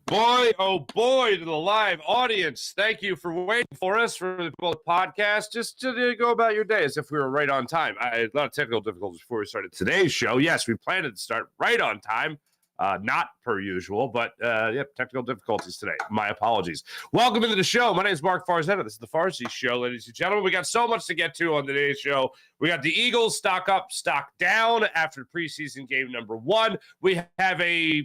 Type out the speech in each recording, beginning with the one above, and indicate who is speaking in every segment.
Speaker 1: Boy, oh boy, to the live audience. Thank you for waiting for us for the podcast. Just to go about your day as if we were right on time. A lot of technical difficulties before we started today's show. Yes, we planned to start right on time. Not per usual, but technical difficulties today. My apologies. Welcome into the show. My name is Mark Farzetta. This is the Farsi Show, ladies and gentlemen. We got so much to get to on today's show. We got the Eagles stock up, stock down after preseason game number 1. We have a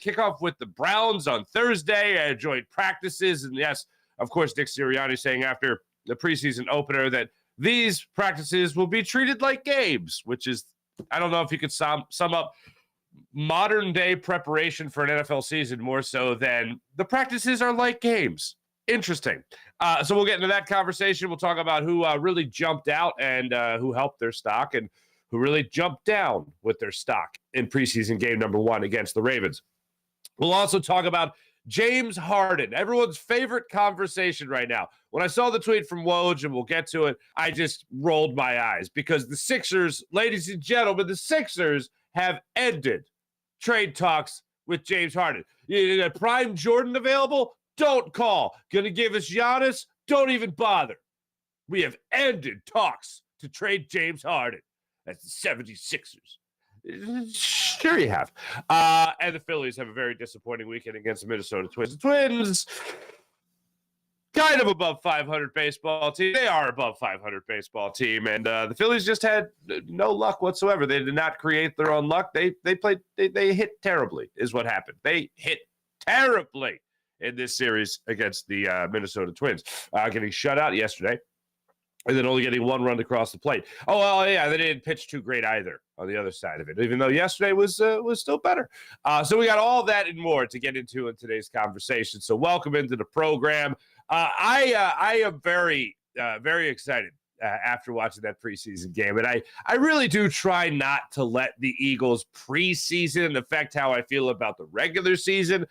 Speaker 1: kickoff with the Browns on Thursday, joint practices. And yes, of course, Nick Sirianni saying after the preseason opener that these practices will be treated like games, which is, I don't know if you could sum up modern day preparation for an NFL season more so than the practices are like games. Interesting. So we'll get into that conversation. We'll talk about who really jumped out and who helped their stock and who really jumped down with their stock in preseason game number 1 against the Ravens. We'll also talk about James Harden, everyone's favorite conversation right now. When I saw the tweet from Woj, and we'll get to it, I just rolled my eyes because the Sixers, ladies and gentlemen, the Sixers have ended trade talks with James Harden. Prime Jordan available? Don't call. Gonna give us Giannis? Don't even bother. We have ended talks to trade James Harden. That's the 76ers. Sure you have. And the Phillies have a very disappointing weekend against the Minnesota Twins. The Twins, kind of above 500 baseball team. They are above 500 baseball team, and the Phillies just had no luck whatsoever. They did not create their own luck. They hit terribly is what happened. They hit terribly in this series against the Minnesota Twins, getting shut out yesterday, and then only getting 1 run across the plate. Oh, well, yeah, they didn't pitch too great either on the other side of it, even though yesterday was still better. So we got all that and more to get into in today's conversation. So welcome into the program. I am very, very excited after watching that preseason game. And I really do try not to let the Eagles preseason affect how I feel about the regular season.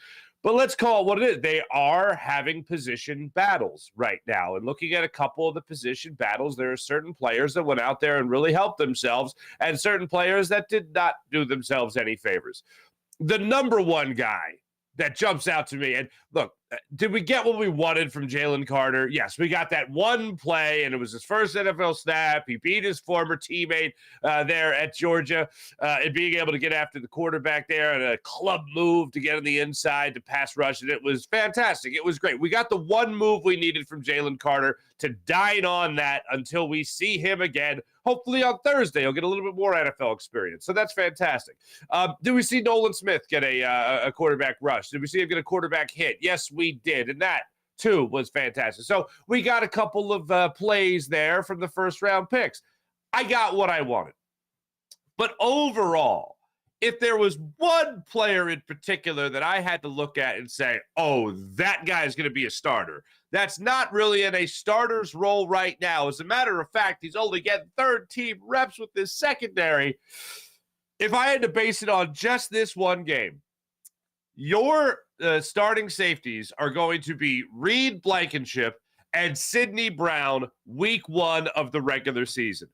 Speaker 1: But let's call it what it is. They are having position battles right now. And looking at a couple of the position battles, there are certain players that went out there and really helped themselves and certain players that did not do themselves any favors. The number one guy that jumps out to me, and look, did we get what we wanted from Jalen Carter? Yes, we got that one play, and it was his first NFL snap. He beat his former teammate there at Georgia, and being able to get after the quarterback there and a club move to get on the inside to pass rush, and it was fantastic. It was great. We got the one move we needed from Jalen Carter to dine on that until we see him again. Hopefully on Thursday, he'll get a little bit more NFL experience. So that's fantastic. Did we see Nolan Smith get a quarterback rush? Did we see him get a quarterback hit? Yes, we did. And that, too, was fantastic. So we got a couple of plays there from the first-round picks. I got what I wanted. But overall, if there was one player in particular that I had to look at and say, oh, that guy is going to be a starter, that's not really in a starter's role right now. As a matter of fact, he's only getting third-team reps with this secondary. If I had to base it on just this one game, your starting safeties are going to be Reed Blankenship and Sidney Brown week 1 of the regular season.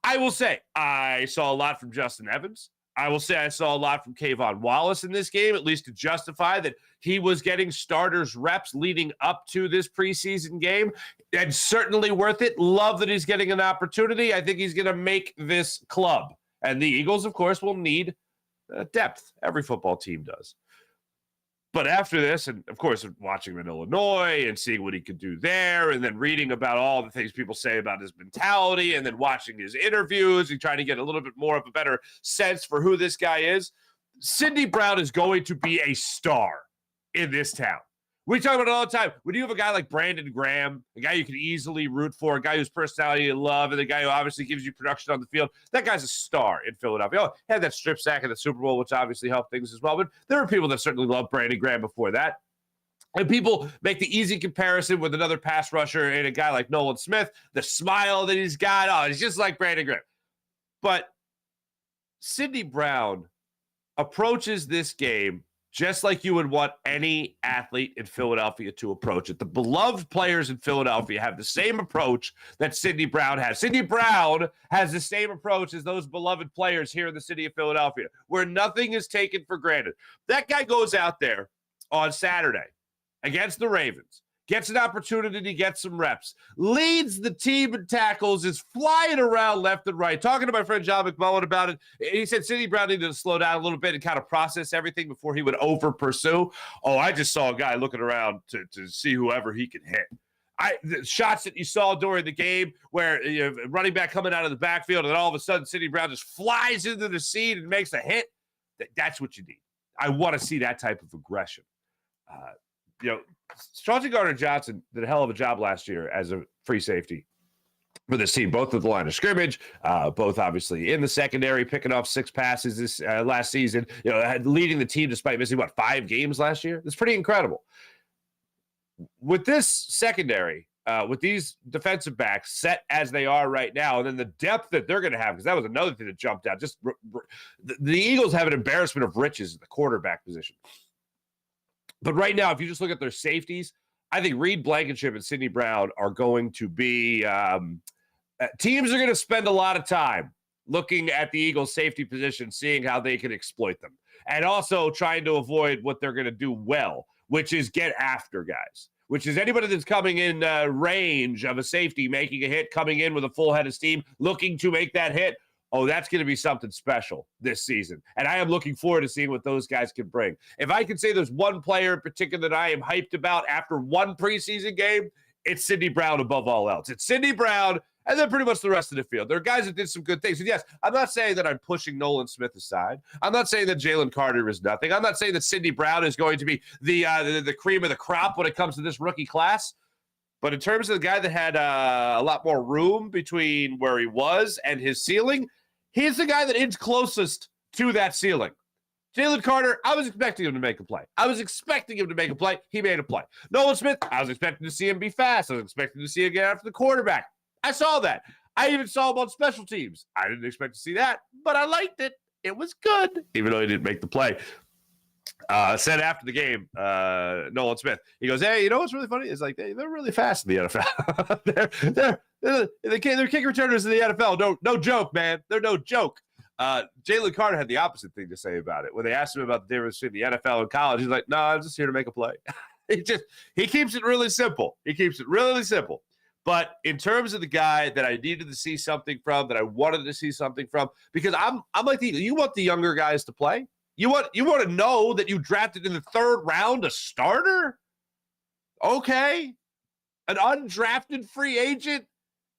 Speaker 1: I will say I saw a lot from Justin Evans. I will say I saw a lot from Kayvon Wallace in this game, at least to justify that he was getting starters reps leading up to this preseason game, and certainly worth it. Love that he's getting an opportunity. I think he's going to make this club. And the Eagles, of course, will need depth. Every football team does. But after this, and of course, watching him in Illinois and seeing what he could do there, and then reading about all the things people say about his mentality, and then watching his interviews and trying to get a little bit more of a better sense for who this guy is, Sidney Brown is going to be a star in this town. We talk about it all the time. When you have a guy like Brandon Graham, a guy you can easily root for, a guy whose personality you love, and the guy who obviously gives you production on the field, that guy's a star in Philadelphia. Oh, he had that strip sack in the Super Bowl, which obviously helped things as well. But there are people that certainly love Brandon Graham before that. And people make the easy comparison with another pass rusher and a guy like Nolan Smith, the smile that he's got. Oh, he's just like Brandon Graham. But Sidney Brown approaches this game just like you would want any athlete in Philadelphia to approach it. The beloved players in Philadelphia have the same approach that Sidney Brown has. Sidney Brown has the same approach as those beloved players here in the city of Philadelphia, where nothing is taken for granted. That guy goes out there on Saturday against the Ravens, gets an opportunity to get some reps, leads the team in tackles, is flying around left and right. Talking to my friend John McMullen about it, he said Sidney Brown needed to slow down a little bit and kind of process everything before he would over-pursue. Oh, I just saw a guy looking around to see whoever he could hit. The shots that you saw during the game where running back coming out of the backfield and then all of a sudden Sidney Brown just flies into the seat and makes a hit, that's what you need. I want to see that type of aggression. Chauncey Gardner-Johnson did a hell of a job last year as a free safety for this team, both at the line of scrimmage, both obviously in the secondary, picking off 6 passes this last season, leading the team despite missing, 5 games last year? That's pretty incredible. With this secondary, with these defensive backs set as they are right now, and then the depth that they're going to have, because that was another thing that jumped out. Just the Eagles have an embarrassment of riches at the quarterback position. But right now, if you just look at their safeties, I think Reed Blankenship and Sidney Brown are going to be teams are going to spend a lot of time looking at the Eagles' safety position, seeing how they can exploit them, and also trying to avoid what they're going to do well, which is get after guys, which is anybody that's coming in range of a safety, making a hit, coming in with a full head of steam, looking to make that hit. Oh, that's going to be something special this season. And I am looking forward to seeing what those guys can bring. If I can say there's one player in particular that I am hyped about after one preseason game, it's Sidney Brown above all else. It's Sidney Brown and then pretty much the rest of the field. There are guys that did some good things. And yes, I'm not saying that I'm pushing Nolan Smith aside. I'm not saying that Jalen Carter is nothing. I'm not saying that Sidney Brown is going to be the cream of the crop when it comes to this rookie class. But in terms of the guy that had a lot more room between where he was and his ceiling, he's the guy that is closest to that ceiling. Jalen Carter, I was expecting him to make a play. He made a play. Nolan Smith, I was expecting to see him be fast. I was expecting to see him get after the quarterback. I saw that. I even saw him on special teams. I didn't expect to see that, but I liked it. It was good, even though he didn't make the play. Said after the game, Nolan Smith, he goes, hey, you know what's really funny? It's like they're really fast in the NFL. they're kick returners in the NFL. No joke, man. They're no joke. Jalen Carter had the opposite thing to say about it. When they asked him about the difference between the NFL and college, he's like, no, I'm just here to make a play. He keeps it really simple. But in terms of the guy that I needed to see something from, that I wanted to see something from, because I'm like, you want the younger guys to play? You want to know that you drafted in the 3rd round a starter? Okay. An undrafted free agent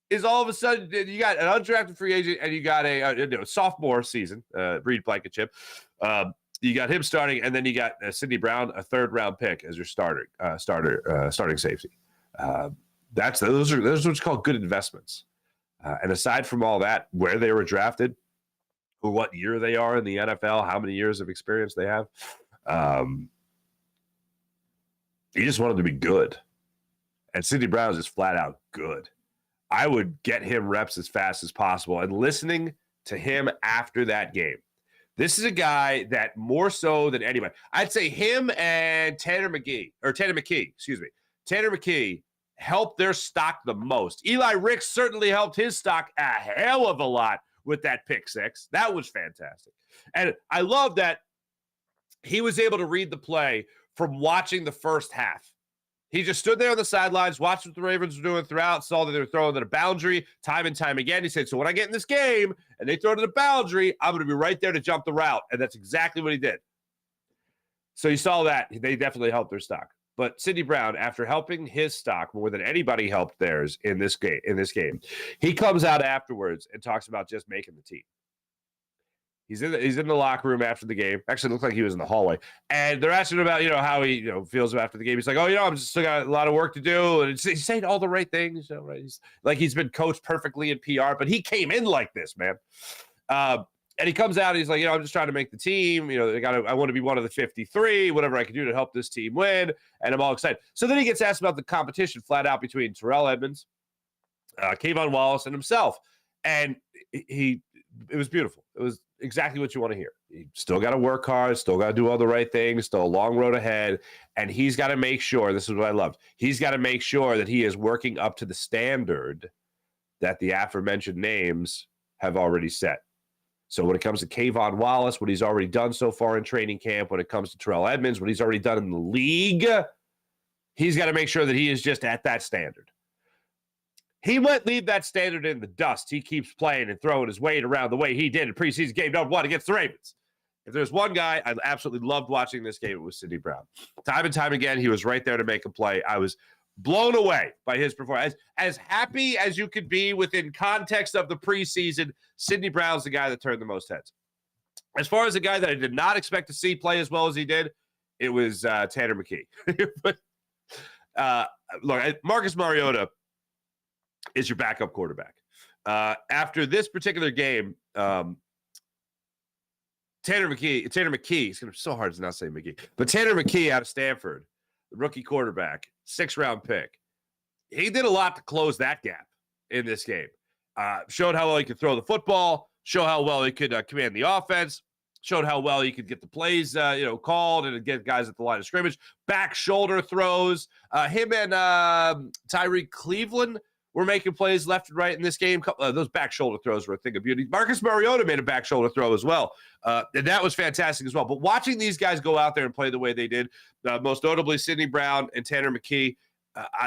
Speaker 1: is all of a sudden, you got an undrafted free agent and you got a sophomore season, Reed Blankenship. You got him starting, and then you got Sidney Brown, a 3rd round pick as your starting safety. Those are what's called good investments. And aside from all that, where they were drafted, or what year they are in the NFL, how many years of experience they have, you just want them to be good. And Sidney Brown is just flat out good. I would get him reps as fast as possible. And listening to him after that game, this is a guy that more so than anybody, I'd say him and Tanner McKee, helped their stock the most. Eli Ricks certainly helped his stock a hell of a lot with that pick 6. That was fantastic. And I love that he was able to read the play from watching the first half. He just stood there on the sidelines, watched what the Ravens were doing throughout, saw that they were throwing to the boundary time and time again. He said, so when I get in this game and they throw to the boundary, I'm going to be right there to jump the route. And that's exactly what he did. So you saw that. They definitely helped their stock. But Sidney Brown, after helping his stock more than anybody helped theirs in this game, he comes out afterwards and talks about just making the team. He's in the locker room after the game. Actually, it looked like he was in the hallway. And they're asking him about, how he feels after the game. He's like, oh, I'm just still got a lot of work to do. And he's saying all the right things. Right? He's been coached perfectly in PR, but he came in like this, man. And he comes out and he's like, I'm just trying to make the team. I want to be one of the 53, whatever I can do to help this team win. And I'm all excited. So then he gets asked about the competition flat out between Terrell Edmonds, Kayvon Wallace, and himself. And it was beautiful. It was exactly what you want to hear. You still got to work hard, still got to do all the right things, still a long road ahead. And he's got to make sure, this is what I loved, he's got to make sure that he is working up to the standard that the aforementioned names have already set. So when it comes to Kayvon Wallace, what he's already done so far in training camp, when it comes to Terrell Edmonds, what he's already done in the league, he's got to make sure that he is just at that standard. He might leave that standard in the dust. He keeps playing and throwing his weight around the way he did in preseason game number 1 against the Ravens. If there's one guy I absolutely loved watching this game, it was Sidney Brown. Time and time again, he was right there to make a play. I was blown away by his performance. As happy as you could be within context of the preseason, Sidney Brown's the guy that turned the most heads. As far as the guy that I did not expect to see play as well as he did, it was Tanner McKee. But look, Marcus Mariota is your backup quarterback. After this particular game, Tanner McKee, it's going to be so hard to not say McKee, but Tanner McKee out of Stanford, the rookie quarterback, 6th-round pick. He did a lot to close that gap in this game. Showed how well he could throw the football, showed how well he could command the offense, showed how well he could get the plays called and get guys at the line of scrimmage. Back shoulder throws. Him and Tyreek Cleveland were making plays left and right in this game. Those back shoulder throws were a thing of beauty. Marcus Mariota made a back shoulder throw as well. And that was fantastic as well. But watching these guys go out there and play the way they did, most notably Sidney Brown and Tanner McKee,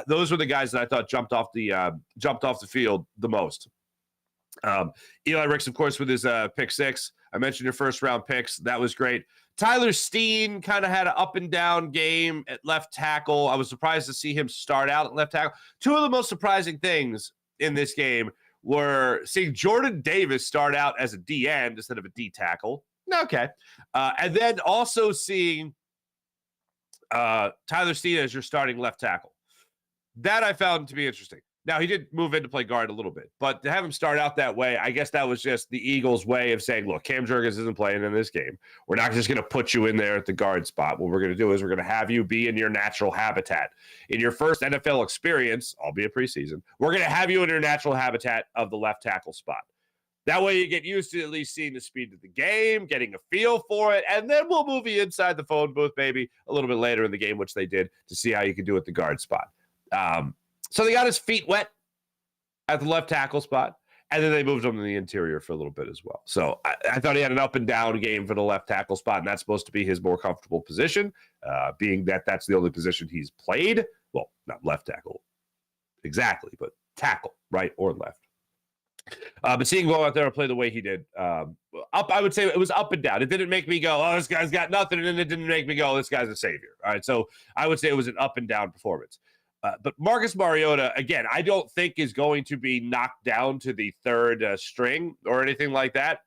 Speaker 1: those were the guys that I thought jumped off the field the most. Eli Ricks, of course, with his pick 6. I mentioned your first-round picks. That was great. Tyler Steen kind of had an up-and-down game at left tackle. I was surprised to see him start out at left tackle. Two of the most surprising things in this game were seeing Jordan Davis start out as a D end instead of a D tackle. Okay. And then also seeing Tyler Steen as your starting left tackle. That I found to be interesting. Now, he did move in to play guard a little bit, but to have him start out that way, I guess that was just the Eagles' way of saying, look, Cam Jurgens isn't playing in this game. We're not just going to put you in there at the guard spot. What we're going to do is we're going to have you be in your natural habitat. In your first NFL experience, albeit preseason, we're going to have you in your natural habitat of the left tackle spot. That way you get used to at least seeing the speed of the game, getting a feel for it, and then we'll move you inside the phone booth maybe a little bit later in the game, which they did, to see how you can do at the guard spot. So they got his feet wet at the left tackle spot, and then they moved him to the interior for a little bit as well. So I thought he had an up and down game for the left tackle spot, and that's supposed to be his more comfortable position, being that that's the only position he's played. Well, not left tackle exactly, but tackle, right or left. But seeing him go out there and play the way he did, I would say it was up and down. It didn't make me go, oh, this guy's got nothing, and it didn't make me go, oh, this guy's a savior. All right, so I would say it was an up and down performance. But Marcus Mariota, again, I don't think is going to be knocked down to the third string or anything like that.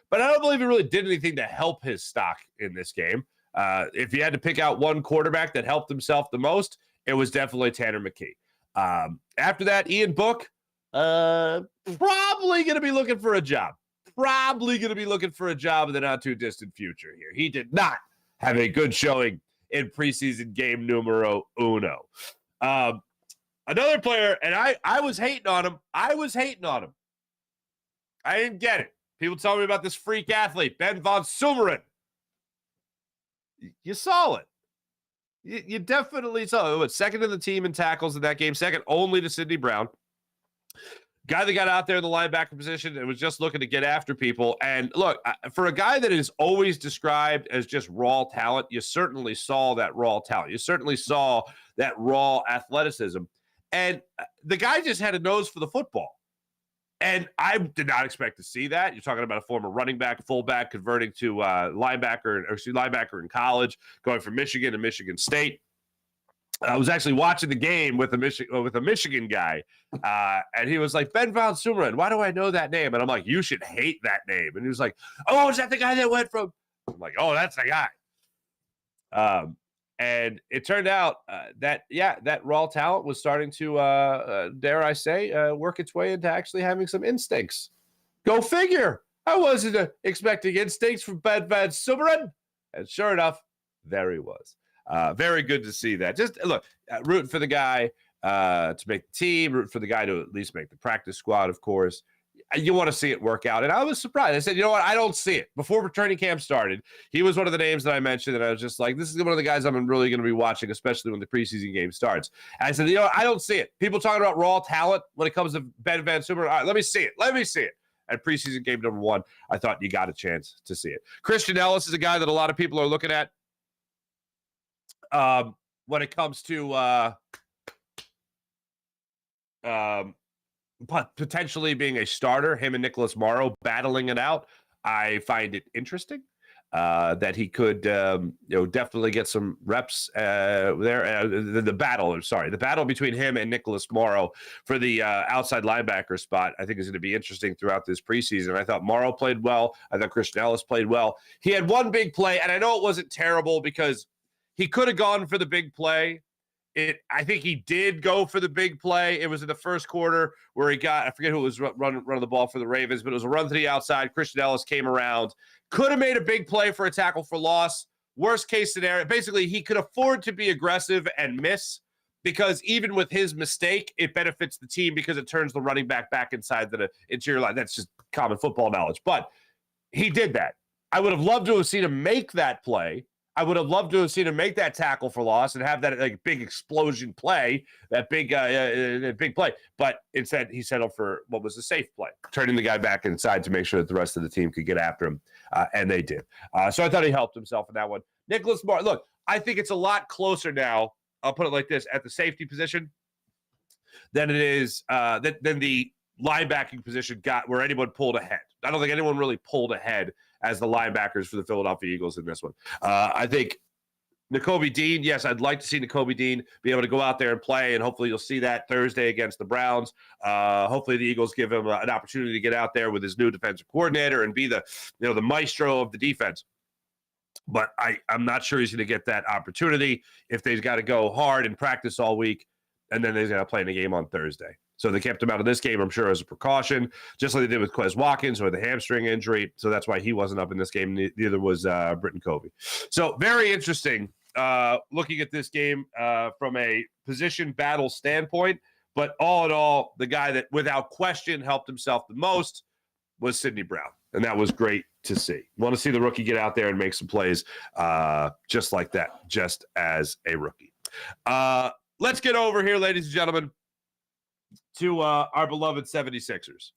Speaker 1: But I don't believe he really did anything to help his stock in this game. If you had to pick out one quarterback that helped himself the most, it was definitely Tanner McKee. After that, Ian Book, probably going to be looking for a job. Probably going to be looking for a job in the not-too-distant future here. He did not have a good showing in preseason game numero uno. Another player, and I was hating on him. I didn't get it. People tell me about this freak athlete, Ben Von Sumeren. You saw it. You definitely saw it. Second in the team in tackles in that game, second only to Sidney Brown. Guy that got out there in the linebacker position and was just looking to get after people. And look, for a guy that is always described as just raw talent, you certainly saw that raw talent. You certainly saw that raw athleticism. And the guy just had a nose for the football. And I did not expect to see that. You're talking about a former running back, fullback, converting to linebacker in college, going from Michigan to Michigan State. I was actually watching the game with a Michigan guy, and he was like, Ben Von Sumeren, why do I know that name? And I'm like, you should hate that name. And he was like, oh, is that the guy that went from? I'm like, oh, that's the guy. And it turned out that raw talent was starting to, dare I say, work its way into actually having some instincts. Go figure. I wasn't expecting instincts from Ben Van Sumeren. And sure enough, there he was. Very good to see that. Just look, rooting for the guy to make the team, rooting for the guy to at least make the practice squad, of course. You want to see it work out. And I was surprised. I said, you know what? I don't see it. Before training camp started, he was one of the names that I mentioned, and I was just like, this is one of the guys I'm really going to be watching, especially when the preseason game starts. And I said, you know what? I don't see it. People talking about raw talent when it comes to Ben Van Sumeren. All right, let me see it. at preseason game number 1, I thought you got a chance to see it. Christian Ellis is a guy that a lot of people are looking at when it comes to potentially being a starter, him and Nicholas Morrow battling it out. I find it interesting that he could, definitely get some reps there. The battle between him and Nicholas Morrow for the outside linebacker spot, I think is going to be interesting throughout this preseason. I thought Morrow played well. I thought Christian Ellis played well. He had one big play, and I know it wasn't terrible because he could have gone for the big play. I think he did go for the big play. It was in the first quarter where he got, I forget who was running the ball for the Ravens, but it was a run to the outside. Christian Ellis came around, could have made a big play for a tackle for loss. Worst case scenario, basically he could afford to be aggressive and miss because even with his mistake, it benefits the team because it turns the running back inside the interior line. That's just common football knowledge. But he did that. I would have loved to have seen him make that play. I would have loved to have seen him make that tackle for loss and have that like big explosion play, that big play. But instead, he settled for what was a safe play, turning the guy back inside to make sure that the rest of the team could get after him, and they did. So I thought he helped himself in that one. Nicholas Morrow, look, I think it's a lot closer now. I'll put it like this: at the safety position, than it is than the linebacking position got where anyone pulled ahead. I don't think anyone really pulled ahead as the linebackers for the Philadelphia Eagles in this one. I think Nakobe Dean, yes, I'd like to see Nakobe Dean be able to go out there and play, and hopefully you'll see that Thursday against the Browns. Hopefully the Eagles give him an opportunity to get out there with his new defensive coordinator and be the maestro of the defense. But I'm not sure he's going to get that opportunity if they've got to go hard and practice all week, and then they're going to play in a game on Thursday. So they kept him out of this game, I'm sure, as a precaution, just like they did with Quez Watkins or the hamstring injury. So that's why he wasn't up in this game. Neither was Britton Covey. So very interesting looking at this game from a position battle standpoint. But all in all, the guy that without question helped himself the most was Sidney Brown. And that was great to see. Want to see the rookie get out there and make some plays just like that, just as a rookie. Let's get over here, ladies and gentlemen, to our beloved 76ers.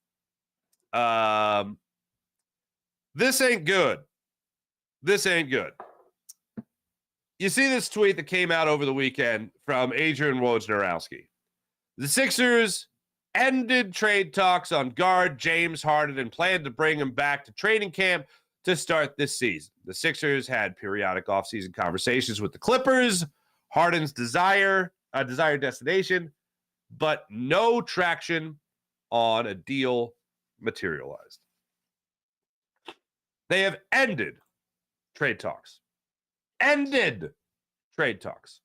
Speaker 1: This ain't good. This ain't good. You see this tweet that came out over the weekend from Adrian Wojnarowski. The Sixers ended trade talks on guard James Harden and planned to bring him back to training camp to start this season. The Sixers had periodic offseason conversations with the Clippers, Harden's desired destination, but no traction on a deal materialized. They have ended trade talks. Ended trade talks.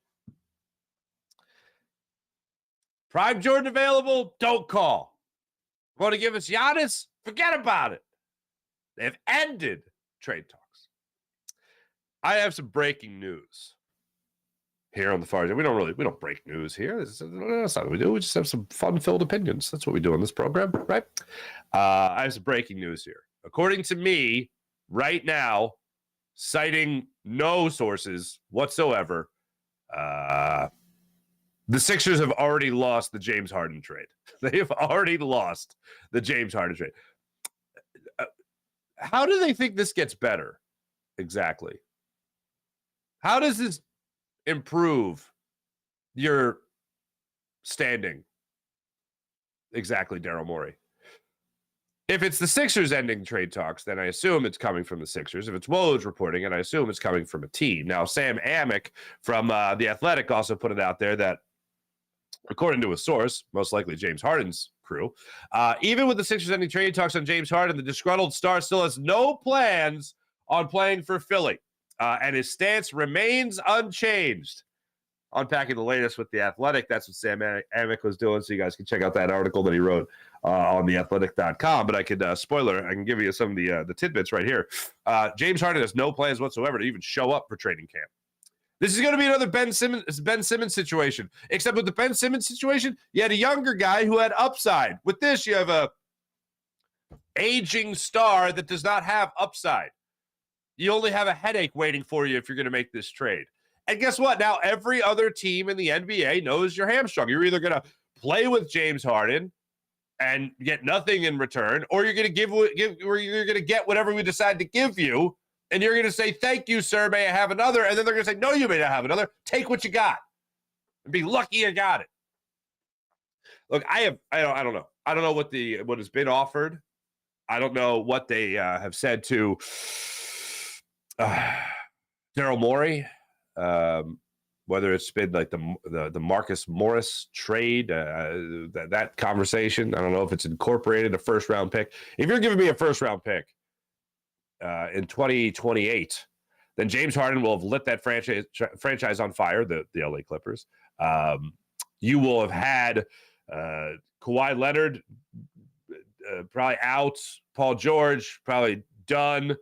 Speaker 1: Prime Jordan available? Don't call. Want to give us Giannis? Forget about it. They've ended trade talks. I have some breaking news here on the far end. We don't break news here. That's not what we do. We just have some fun-filled opinions. That's what we do on this program, right? I have some breaking news here. According to me, right now, citing no sources whatsoever, the Sixers have already lost the James Harden trade. They have already lost the James Harden trade. How do they think this gets better? Exactly. How does this improve your standing? Exactly, Daryl Morey. If it's the Sixers ending trade talks, then I assume it's coming from the Sixers. If it's Woj reporting, and I assume it's coming from a team. Now, Sam Amick from The Athletic also put it out there that, according to a source, most likely James Harden's crew, even with the Sixers ending trade talks on James Harden, the disgruntled star still has no plans on playing for Philly, and his stance remains unchanged. Unpacking the latest with The Athletic, that's what Sam Amick was doing, so you guys can check out that article that he wrote on theathletic.com. But I could, spoiler, I can give you some of the tidbits right here. James Harden has no plans whatsoever to even show up for training camp. This is going to be another Ben Simmons situation, except with the Ben Simmons situation, you had a younger guy who had upside. With this, you have a aging star that does not have upside. You only have a headache waiting for you if you're going to make this trade. And guess what? Now every other team in the NBA knows you're hamstrung. You're either going to play with James Harden and get nothing in return, or you're going to get whatever we decide to give you, and you're going to say, thank you, sir, may I have another? And then they're going to say, no, you may not have another. Take what you got and be lucky you got it. Look, I don't know. I don't know what has been offered. I don't know what they have said to Daryl Morey, whether it's been like the Marcus Morris trade, that conversation. I don't know if it's incorporated a first-round pick. If you're giving me a first-round pick in 2028, then James Harden will have lit that franchise on fire, the LA Clippers. You will have had Kawhi Leonard probably out, Paul George probably done.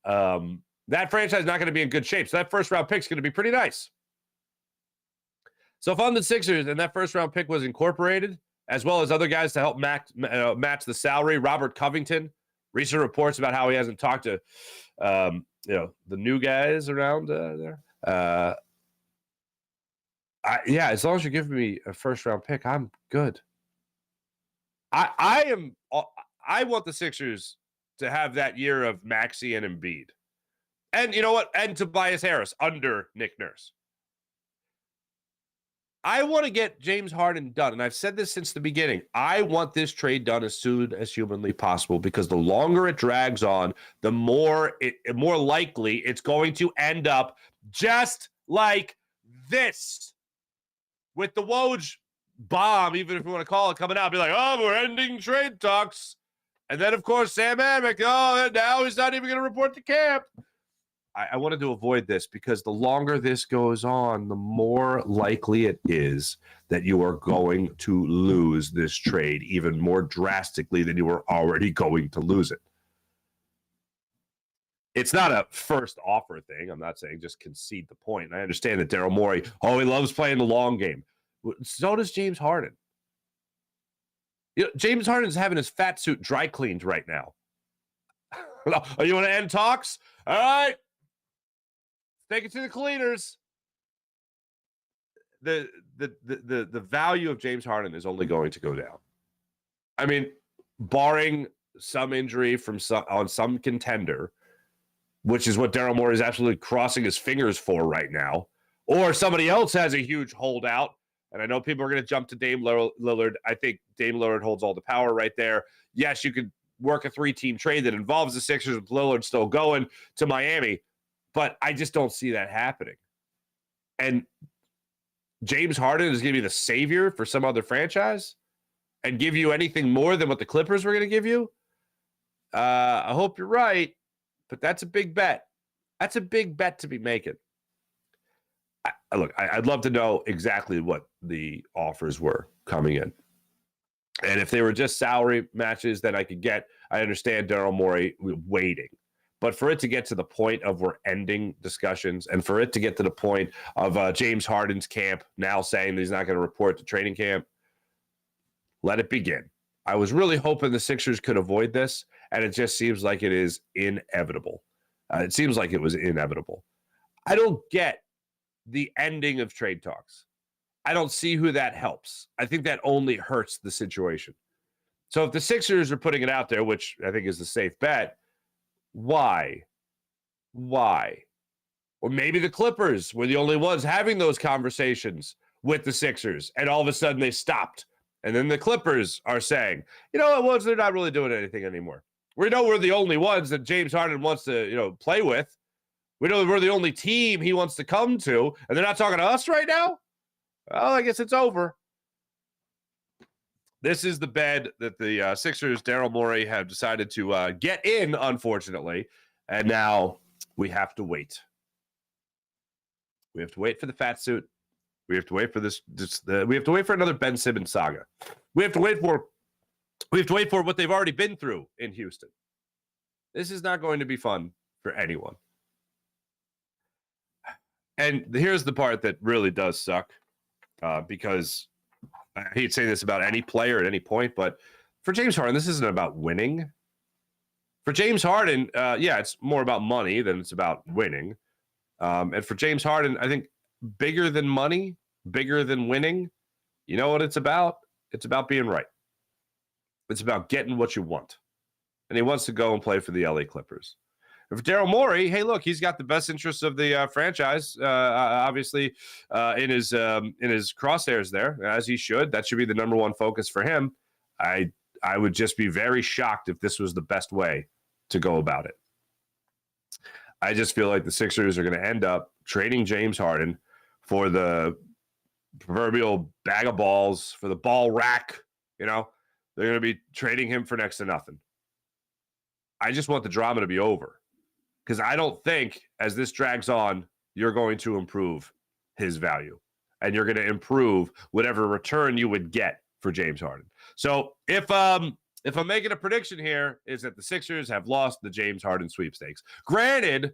Speaker 1: That franchise is not going to be in good shape. So that first-round pick is going to be pretty nice. So if I'm the Sixers and that first-round pick was incorporated, as well as other guys to help match the salary, Robert Covington, recent reports about how he hasn't talked to the new guys around there. As long as you're giving me a first-round pick, I'm good. I want the Sixers to have that year of Maxey and Embiid. And you know what? And Tobias Harris under Nick Nurse. I want to get James Harden done. And I've said this since the beginning. I want this trade done as soon as humanly possible, because the longer it drags on, the more likely it's going to end up just like this. With the Woj bomb, even if you want to call it, coming out, be like, oh, we're ending trade talks. And then, of course, Sam Amick, now he's not even going to report to camp. I wanted to avoid this because the longer this goes on, the more likely it is that you are going to lose this trade even more drastically than you were already going to lose it. It's not a first offer thing. I'm not saying just concede the point. And I understand that Daryl Morey, he loves playing the long game. So does James Harden. James Harden's having his fat suit dry cleaned right now. Oh, you want to end talks? All right. Take it to the cleaners. The value of James Harden is only going to go down. I mean, barring some injury on some contender, which is what Daryl Morey is absolutely crossing his fingers for right now, or somebody else has a huge holdout. And I know people are going to jump to Dame Lillard. I think Dame Lillard holds all the power right there. Yes, you could work a 3-team trade that involves the Sixers with Lillard still going to Miami, but I just don't see that happening. And James Harden is going to be the savior for some other franchise and give you anything more than what the Clippers were going to give you. I hope you're right, but that's a big bet. That's a big bet to be making. Look, I'd love to know exactly what the offers were coming in. And if they were just salary matches that I understand Daryl Morey waiting. But for it to get to the point of we're ending discussions, and for it to get to the point of James Harden's camp now saying that he's not going to report to training camp, let it begin. I was really hoping the Sixers could avoid this, and it just seems like it is inevitable. It seems like it was inevitable. I don't get the ending of trade talks. I don't see who that helps. I think that only hurts the situation. So if the Sixers are putting it out there, which I think is the safe bet, why? Or maybe the Clippers were the only ones having those conversations with the Sixers, and all of a sudden they stopped. And then the Clippers are saying, they're not really doing anything anymore. We know we're the only ones that James Harden wants to, play with. We know we're the only team he wants to come to, and they're not talking to us right now? Well, I guess it's over. This is the bed that the Sixers, Daryl Morey, have decided to get in, unfortunately, and now we have to wait. We have to wait for the fat suit. We have to wait for we have to wait for another Ben Simmons saga. We have to wait for what they've already been through in Houston. This is not going to be fun for anyone. And here's the part that really does suck, because I hate saying this about any player at any point, but for James Harden, this isn't about winning. For James Harden, it's more about money than it's about winning. And for James Harden, I think bigger than money, bigger than winning, you know what it's about? It's about being right. It's about getting what you want. And he wants to go and play for the LA Clippers. And for Daryl Morey, hey, look, he's got the best interests of the franchise, obviously, in his crosshairs there, as he should. That should be the number one focus for him. I would just be very shocked if this was the best way to go about it. I just feel like the Sixers are going to end up trading James Harden for the proverbial bag of balls, for the ball rack. You know, they're going to be trading him for next to nothing. I just want the drama to be over, because I don't think as this drags on, you're going to improve his value, and you're going to improve whatever return you would get for James Harden. So if I'm making a prediction here, is that the Sixers have lost the James Harden sweepstakes. Granted,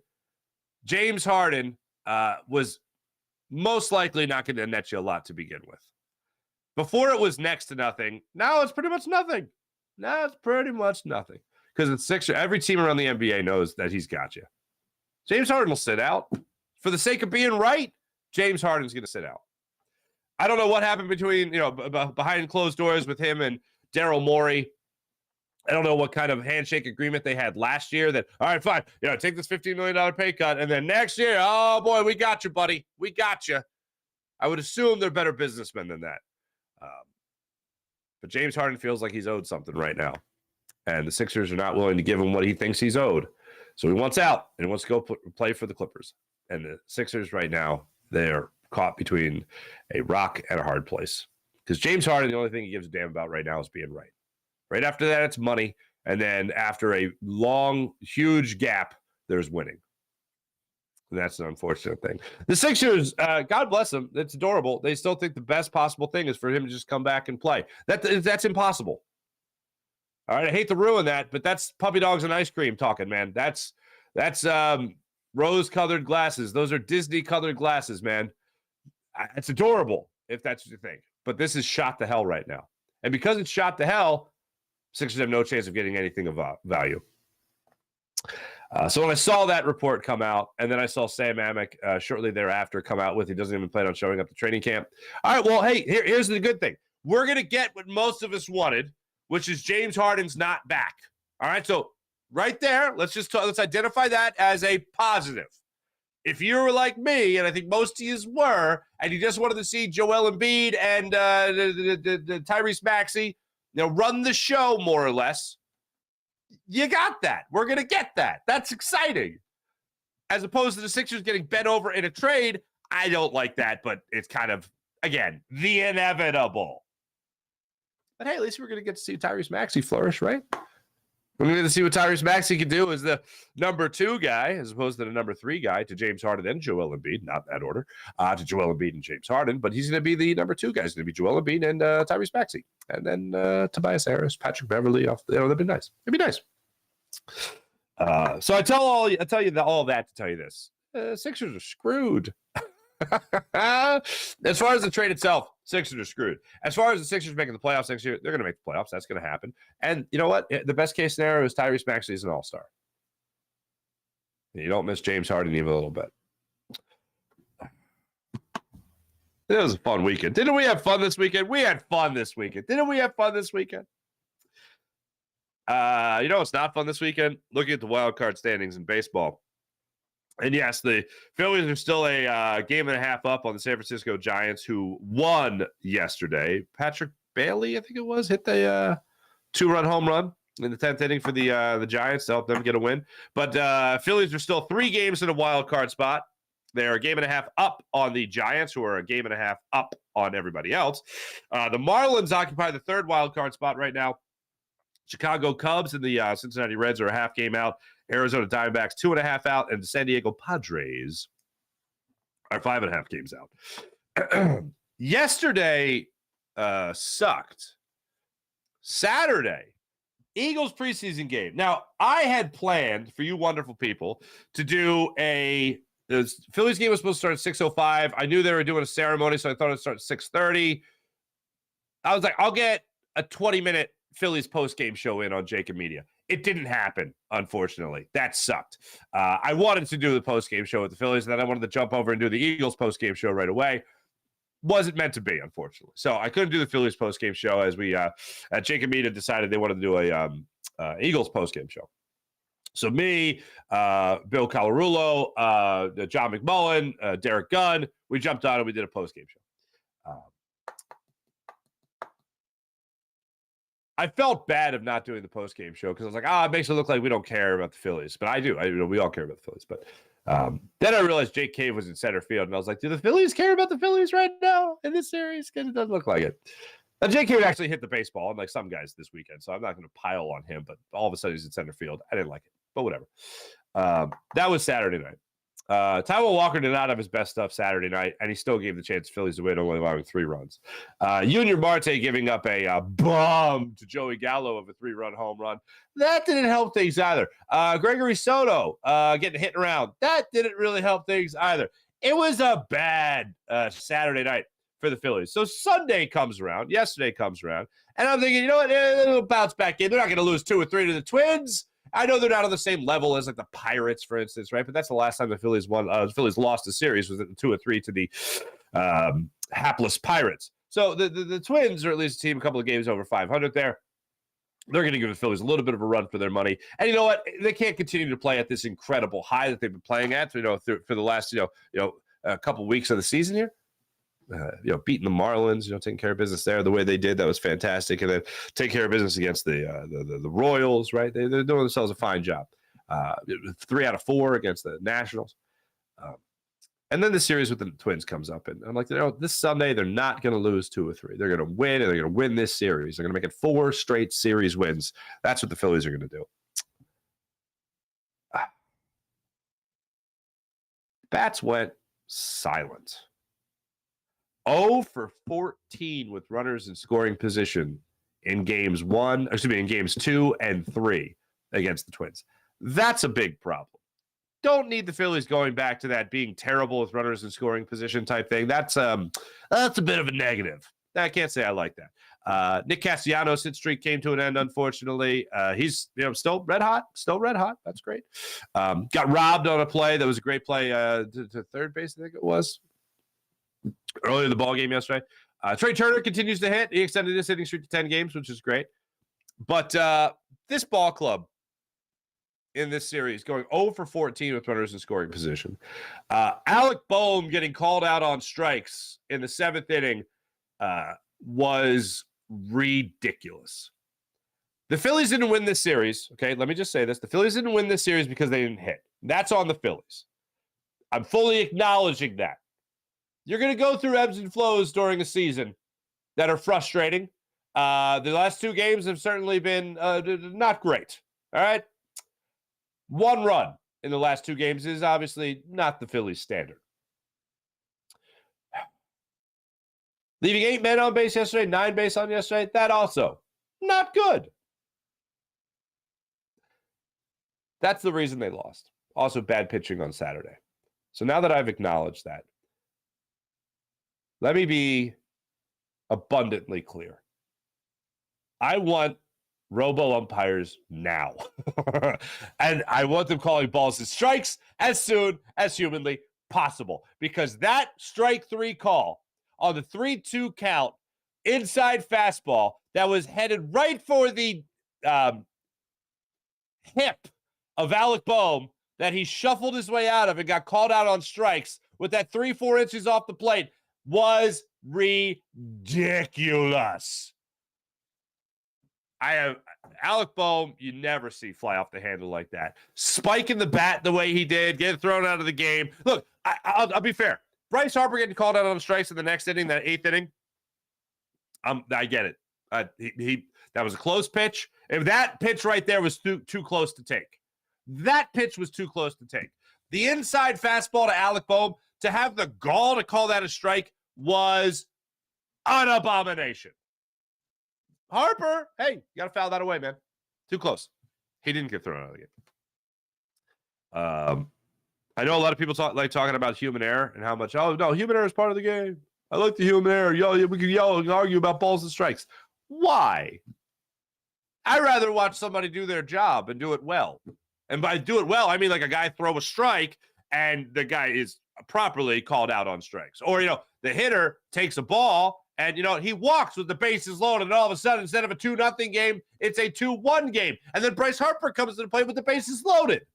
Speaker 1: James Harden was most likely not going to net you a lot to begin with. Before it was next to nothing. Now it's pretty much nothing. Now it's pretty much nothing. Because it's Sixers, every team around the NBA knows that he's got you. James Harden will sit out. For the sake of being right, James Harden's going to sit out. I don't know what happened between, behind closed doors with him and Daryl Morey. I don't know what kind of handshake agreement they had last year that, all right, fine, take this $15 million pay cut, and then next year, oh, boy, we got you, buddy. We got you. I would assume they're better businessmen than that. But James Harden feels like he's owed something right now. And the Sixers are not willing to give him what he thinks he's owed. So he wants out, and he wants to go play for the Clippers. And the Sixers right now, they're caught between a rock and a hard place. Because James Harden, the only thing he gives a damn about right now is being right. Right after that, it's money. And then after a long, huge gap, there's winning. And that's an unfortunate thing. The Sixers, God bless them. It's adorable. They still think the best possible thing is for him to just come back and play. That's impossible. All right, I hate to ruin that, but that's puppy dogs and ice cream talking, man. That's rose-colored glasses. Those are Disney-colored glasses, man. It's adorable, if that's what you think. But this is shot to hell right now. And because it's shot to hell, Sixers have no chance of getting anything of value. So when I saw that report come out, and then I saw Sam Amick shortly thereafter come out with he doesn't even plan on showing up to training camp. All right, well, hey, here's the good thing. We're going to get what most of us wanted, which is James Harden's not back. All right, so right there, let's identify that as a positive. If you were like me, and I think most of you were, and you just wanted to see Joel Embiid and the Tyrese Maxey, run the show more or less, you got that. We're going to get that. That's exciting. As opposed to the Sixers getting bent over in a trade, I don't like that, but it's kind of, again, the inevitable. But hey, at least we're going to get to see Tyrese Maxey flourish, right? We're going to see what Tyrese Maxey can do as the number 2 guy, as opposed to the number 3 guy, to James Harden and Joel Embiid. Not that order, to Joel Embiid and James Harden, but he's going to be the number 2 guy. He's going to be Joel Embiid and Tyrese Maxey, and then Tobias Harris, Patrick Beverley. That'd be nice. It'd be nice. So I tell you all that to tell you this: Sixers are screwed. As far as the trade itself, Sixers are screwed. As far as the Sixers making the playoffs next year, they're going to make the playoffs. That's going to happen. And you know what? The best case scenario is Tyrese Maxey is an all-star. You don't miss James Harden even a little bit. It was a fun weekend. Didn't we have fun this weekend? We had fun this weekend. Didn't we have fun this weekend? It's not fun this weekend? Looking at the wild card standings in baseball. And yes, the Phillies are still a game and a half up on the San Francisco Giants, who won yesterday. Patrick Bailey, I think it was, hit the 2-run home run in the 10th inning for the Giants to help them get a win. But Phillies are still 3 games in a wild card spot. They're a game and a half up on the Giants, who are a game and a half up on everybody else. The Marlins occupy the 3rd wild card spot right now. Chicago Cubs and the Cincinnati Reds are a half game out. Arizona Diamondbacks 2.5 out, and the San Diego Padres are 5.5 games out. Yesterday sucked. Saturday, Eagles preseason game. Now, I had planned for you wonderful people to do the Phillies game was supposed to start at 6:05. I knew they were doing a ceremony, so I thought it'd start at 6:30. I was like, I'll get a 20-minute Phillies post-game show in on JAKIB Media. It didn't happen, unfortunately. That sucked. I wanted to do the post-game show with the Phillies, and then I wanted to jump over and do the Eagles post-game show right away. wasn't meant to be, unfortunately. So I couldn't do the Phillies post-game show as we at JAKIB decided they wanted to do a Eagles post-game show. So me, Bill Colarulo, John McMullen, Derek Gunn, we jumped on and we did a post-game show. I felt bad of not doing the post-game show because I was like, it makes it look like we don't care about the Phillies. But I do. We all care about the Phillies. But then I realized JAKIB was in center field, and I was like, do the Phillies care about the Phillies right now in this series? Because it doesn't look like it. Now, JAKIB actually hit the baseball, unlike some guys this weekend, so I'm not going to pile on him. But all of a sudden, he's in center field. I didn't like it, but whatever. That was Saturday night. Taijuan Walker did not have his best stuff Saturday night, and he still gave the chance to Phillies to win, only allowing 3 runs. Junior Marte giving up a bomb to Joey Gallo of a 3-run home run. That didn't help things either. Gregory Soto getting hit around. That didn't really help things either. It was a bad Saturday night for the Phillies. So Sunday comes around, yesterday comes around, and I'm thinking, you know what, they'll bounce back in. They're not going to lose 2 or 3 to the Twins. I know they're not on the same level as like the Pirates, for instance, right? But that's the last time the Phillies won. The Phillies lost a series was 2 or 3 to the hapless Pirates. So the Twins are at least a team a couple of games over 500 there. They're going to give the Phillies a little bit of a run for their money. And you know what? They can't continue to play at this incredible high that they've been playing at, for the last, a couple of weeks of the season here. Beating the Marlins, taking care of business there the way they did. That was fantastic. And then take care of business against the Royals, right? They're doing themselves a fine job. 3 out of 4 against the Nationals. And then the series with the Twins comes up. And I'm like, this Sunday, they're not going to lose 2 or 3. They're going to win, and they're going to win this series. They're going to make it 4 straight series wins. That's what the Phillies are going to do. Bats went silent. 0 for 14 with runners in scoring position in games 2 and 3 against the Twins. That's a big problem. Don't need the Phillies going back to that being terrible with runners in scoring position type thing. That's a bit of a negative. I can't say I like that. Nick Castellanos' hit streak came to an end, unfortunately. He's still red hot. That's great. Got robbed on a play. That was a great play to third base, I think it was. Earlier in the ball game yesterday. Trey Turner continues to hit. He extended his hitting streak to 10 games, which is great. But this ball club in this series going 0 for 14 with runners in scoring position. Alec Boehm getting called out on strikes in the 7th inning was ridiculous. The Phillies didn't win this series. Okay, let me just say this. The Phillies didn't win this series because they didn't hit. That's on the Phillies. I'm fully acknowledging that. You're going to go through ebbs and flows during a season that are frustrating. The last 2 games have certainly been not great. All right? 1 run in the last 2 games is obviously not the Phillies standard. Leaving 8 men on base yesterday, 9 base on yesterday, that also not good. That's the reason they lost. Also bad pitching on Saturday. So now that I've acknowledged that, let me be abundantly clear. I want robo umpires now. And I want them calling balls and strikes as soon as humanly possible. Because that strike 3 call on the 3-2 count, inside fastball, that was headed right for the hip of Alec Boehm that he shuffled his way out of and got called out on strikes with that 3-4 inches off the plate was ridiculous. Alec Boehm, you never see fly off the handle like that. Spiking the bat the way he did, get thrown out of the game. Look, I'll be fair. Bryce Harper getting called out on strikes in the next inning, that 8th inning. I get it. That was a close pitch. If that pitch right there was too close to take. That pitch was too close to take. The inside fastball to Alec Boehm, to have the gall to call that a strike was an abomination. Harper, hey, you got to foul that away, man. Too close. He didn't get thrown out of the game. I know a lot of people like talking about human error and how much, human error is part of the game. I like the human error. We can yell and argue about balls and strikes. Why? I'd rather watch somebody do their job and do it well. And by do it well, I mean like a guy throw a strike and the guy is properly called out on strikes. Or, the hitter takes a ball and, he walks with the bases loaded, and all of a sudden, instead of a 2-0 game, it's a 2-1 game. And then Bryce Harper comes into play with the bases loaded.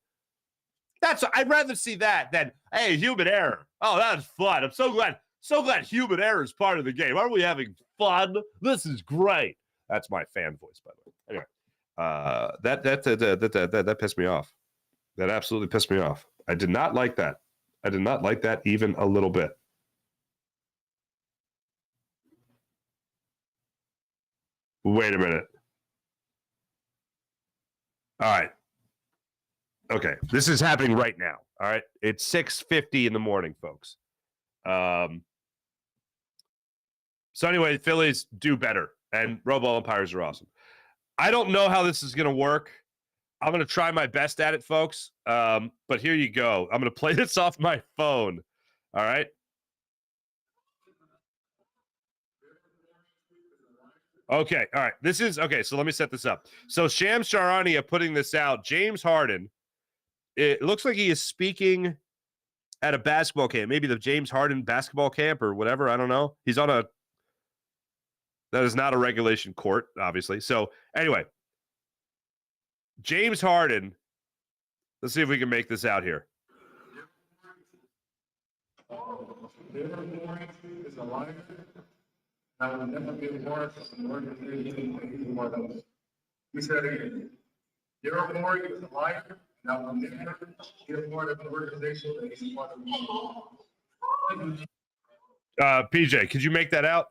Speaker 1: I'd rather see that than, hey, human error. Oh, that was fun. I'm so glad human error is part of the game. Aren't we having fun? This is great. That's my fan voice, by the way. Anyway, that pissed me off. That absolutely pissed me off. I did not like that. I did not like that even a little bit. Wait a minute. All right. Okay, this is happening right now. All right, it's 6:50 in the morning, folks. So anyway, the Phillies do better, and robo umpires are awesome. I don't know how this is going to work. I'm going to try my best at it, folks. But here you go. I'm going to play this off my phone. All right. Okay. All right. This is okay. So let me set this up. So Shams Charania putting this out. James Harden. It looks like he is speaking at a basketball camp, maybe the James Harden basketball camp or whatever. I don't know. He's on that is not a regulation court, obviously. So anyway, James Harden. Let's see if we can make this out here.
Speaker 2: Is a liar. I will never be a part of an organization that he's one of. We said again, Daryl Morey is a liar, and I will never be a part of an organization that he's one of.
Speaker 1: PJ, could you make that out?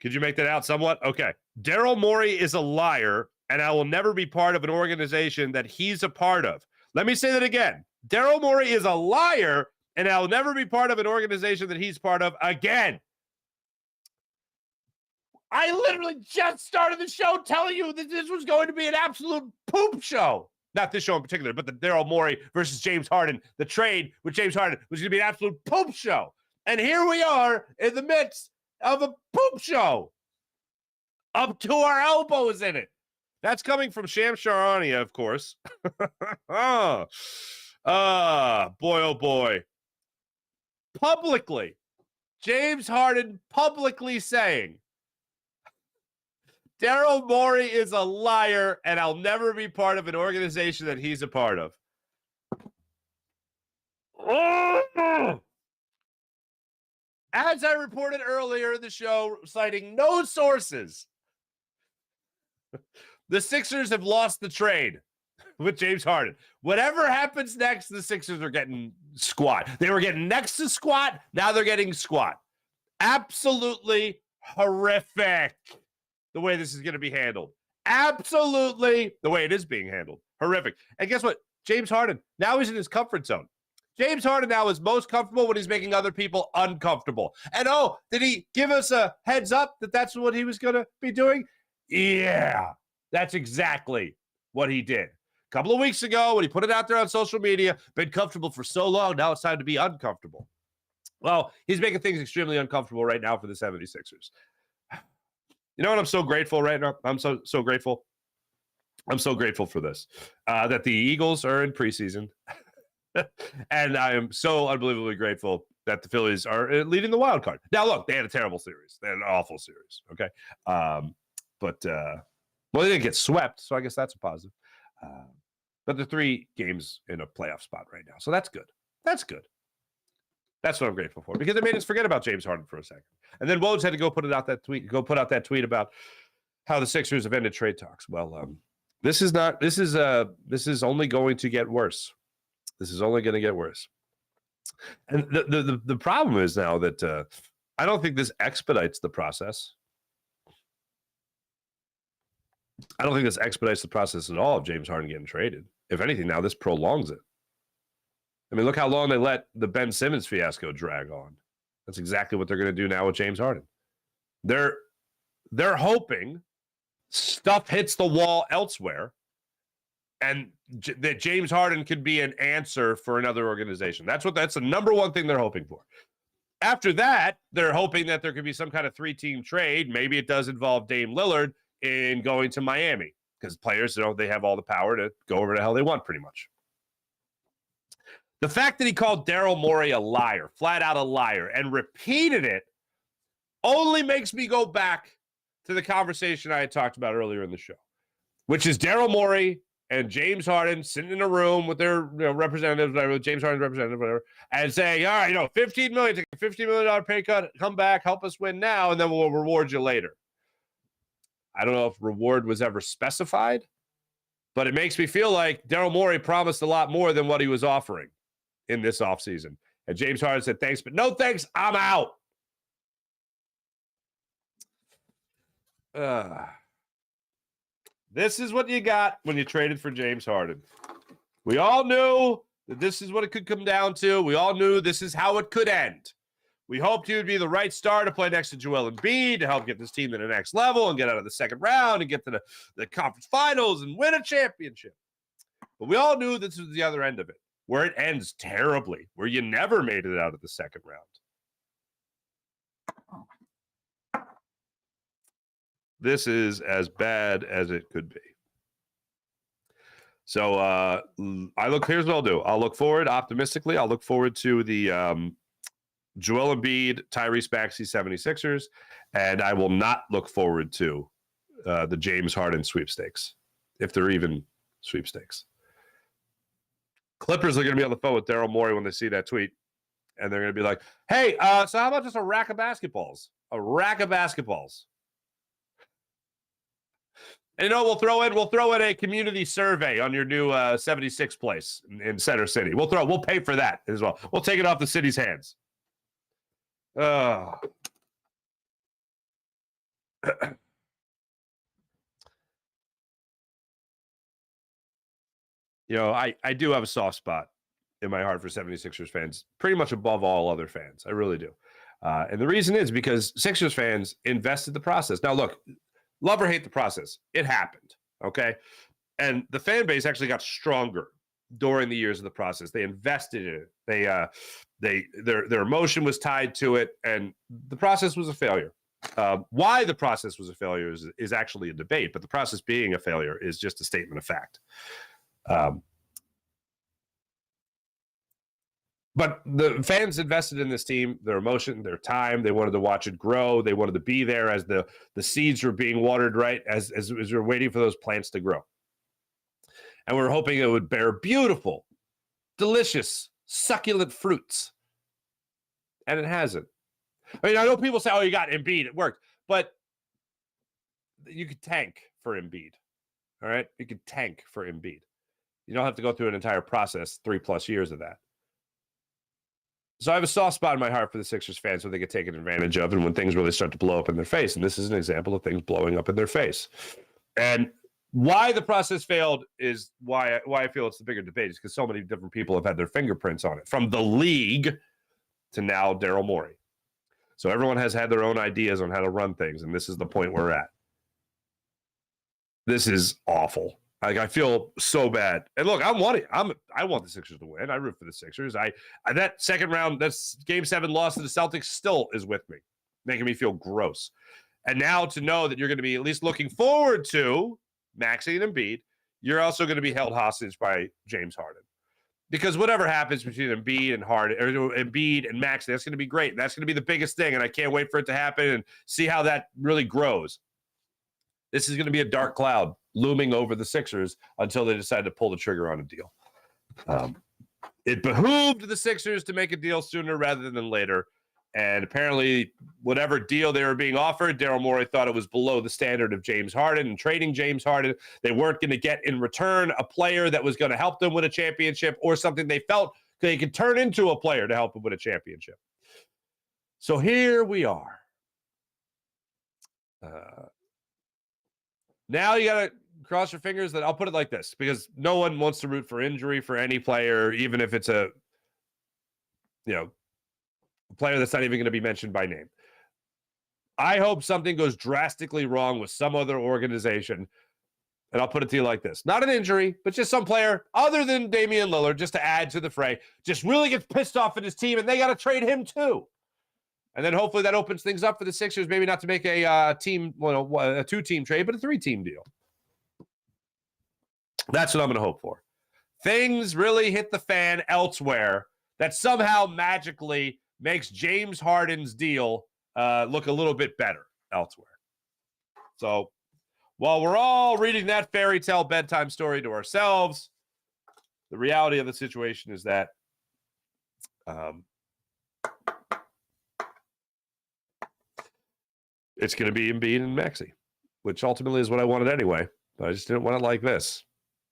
Speaker 1: Could you make that out somewhat? Okay. Daryl Morey is a liar, and I will never be part of an organization that he's a part of. Let me say that again. Daryl Morey is a liar, and I'll never be part of an organization that he's part of again. I literally just started the show telling you that this was going to be an absolute poop show. Not this show in particular, but the Daryl Morey versus James Harden, the trade with James Harden was going to be an absolute poop show. And here we are in the midst of a poop show. Up to our elbows in it. That's coming from Shams Charania, of course. Boy, oh boy. Publicly, James Harden publicly saying, Daryl Morey is a liar, and I'll never be part of an organization that he's a part of. As I reported earlier in the show, citing no sources, the Sixers have lost the trade with James Harden. Whatever happens next, the Sixers are getting squat. They were getting next to squat. Now they're getting squat. Absolutely horrific the way this is going to be handled. Absolutely the way it is being handled. Horrific. And guess what? James Harden, now he's in his comfort zone. James Harden now is most comfortable when he's making other people uncomfortable. And did he give us a heads up that that's what he was going to be doing? Yeah, that's exactly what he did. A couple of weeks ago, when he put it out there on social media, been comfortable for so long, now it's time to be uncomfortable. Well, he's making things extremely uncomfortable right now for the 76ers. You know what I'm so grateful right now? I'm so grateful. I'm so grateful for this, that the Eagles are in preseason. And I am so unbelievably grateful that the Phillies are leading the wild card. Now, look, they had a terrible series. They had an awful series, okay? But they didn't get swept, so I guess that's a positive. But they're 3 games in a playoff spot right now, so that's good. That's good. That's what I'm grateful for, because it made us forget about James Harden for a second. And then Woj had to go put out that tweet about how the Sixers have ended trade talks. Well, this is only going to get worse. This is only going to get worse. And the problem is now that I don't think this expedites the process. I don't think this expedites the process at all of James Harden getting traded. If anything, now this prolongs it. I mean, look how long they let the Ben Simmons fiasco drag on. That's exactly what they're going to do now with James Harden. They're hoping stuff hits the wall elsewhere, and that James Harden could be an answer for another organization. That's the number one thing they're hoping for. After that, they're hoping that there could be some kind of 3-team trade. Maybe it does involve Dame Lillard in going to Miami, because players, they have all the power to go wherever the hell they want, pretty much. The fact that he called Daryl Morey a liar, flat out a liar, and repeated it only makes me go back to the conversation I had talked about earlier in the show, which is Daryl Morey and James Harden sitting in a room with their representatives, whatever, James Harden's representative, whatever, and saying, all right, $15 million, take a $15 million pay cut, come back, help us win now, and then we'll reward you later. I don't know if reward was ever specified, but it makes me feel like Daryl Morey promised a lot more than what he was offering in this offseason. And James Harden said, thanks, but no thanks, I'm out. This is what you got when you traded for James Harden. We all knew that this is what it could come down to. We all knew this is how it could end. We hoped he would be the right star to play next to Joel Embiid to help get this team to the next level and get out of the second round and get to the conference finals and win a championship. But we all knew this was the other end of it, where it ends terribly, where you never made it out of the second round. This is as bad as it could be. So here's what I'll do. I'll look forward optimistically. I'll look forward to the Joel Embiid, Tyrese Maxey 76ers, and I will not look forward to the James Harden sweepstakes, if they're even sweepstakes. Clippers are going to be on the phone with Daryl Morey when they see that tweet, and they're going to be like, hey, so how about just a rack of basketballs? A rack of basketballs. And we'll throw in a community survey on your new 76 place in Center City. We'll pay for that as well. We'll take it off the city's hands. I do have a soft spot in my heart for 76ers fans, pretty much above all other fans. I really do. And the reason is because Sixers fans invested the process. Now, look, love or hate the process, it happened, okay? And the fan base actually got stronger during the years of the process. They invested in it. Their emotion was tied to it, and the process was a failure. Why the process was a failure is actually a debate, but the process being a failure is just a statement of fact. But the fans invested in this team, their emotion, their time. They wanted to watch it grow. They wanted to be there as the seeds were being watered, right, as we were waiting for those plants to grow. And we were hoping it would bear beautiful, delicious, succulent fruits. And it hasn't. I mean, I know people say, oh, you got Embiid, it worked. But you could tank for Embiid, all right? You could tank for Embiid. You don't have to go through an entire process, 3+ years of that. So I have a soft spot in my heart for the Sixers fans where they get taken advantage of and when things really start to blow up in their face. And this is an example of things blowing up in their face. And why the process failed is why I feel it's the bigger debate is because so many different people have had their fingerprints on it, from the league to now Daryl Morey. So everyone has had their own ideas on how to run things, and this is the point we're at. This is awful. Like, I feel so bad. And look, I want the Sixers to win. I root for the Sixers. That second round, that's Game 7 loss to the Celtics still is with me, making me feel gross. And now to know that you're going to be at least looking forward to Maxey and Embiid, you're also going to be held hostage by James Harden. Because whatever happens between Embiid and Harden, or Embiid and Maxey, that's going to be great. That's going to be the biggest thing, and I can't wait for it to happen and see how that really grows. This is going to be a dark cloud looming over the Sixers until they decide to pull the trigger on a deal. It behooved the Sixers to make a deal sooner rather than later. And apparently, whatever deal they were being offered, Daryl Morey thought it was below the standard of James Harden and trading James Harden. They weren't going to get in return a player that was going to help them win a championship or something they felt they could turn into a player to help them win a championship. So here we are. Now you got to cross your fingers that I'll put it like this, because no one wants to root for injury for any player, even if it's a player that's not even going to be mentioned by name. I hope something goes drastically wrong with some other organization. And I'll put it to you like this. Not an injury, but just some player other than Damian Lillard, just to add to the fray, just really gets pissed off at his team, and they got to trade him too. And then hopefully that opens things up for the Sixers, maybe not to make a a 2-team trade, but a 3-team deal. That's what I'm going to hope for. things really hit the fan elsewhere that somehow magically makes James Harden's deal look a little bit better elsewhere. So while we're all reading that fairy tale bedtime story to ourselves, the reality of the situation is that it's going to be Embiid and Maxey, which ultimately is what I wanted anyway. But I just didn't want it like this.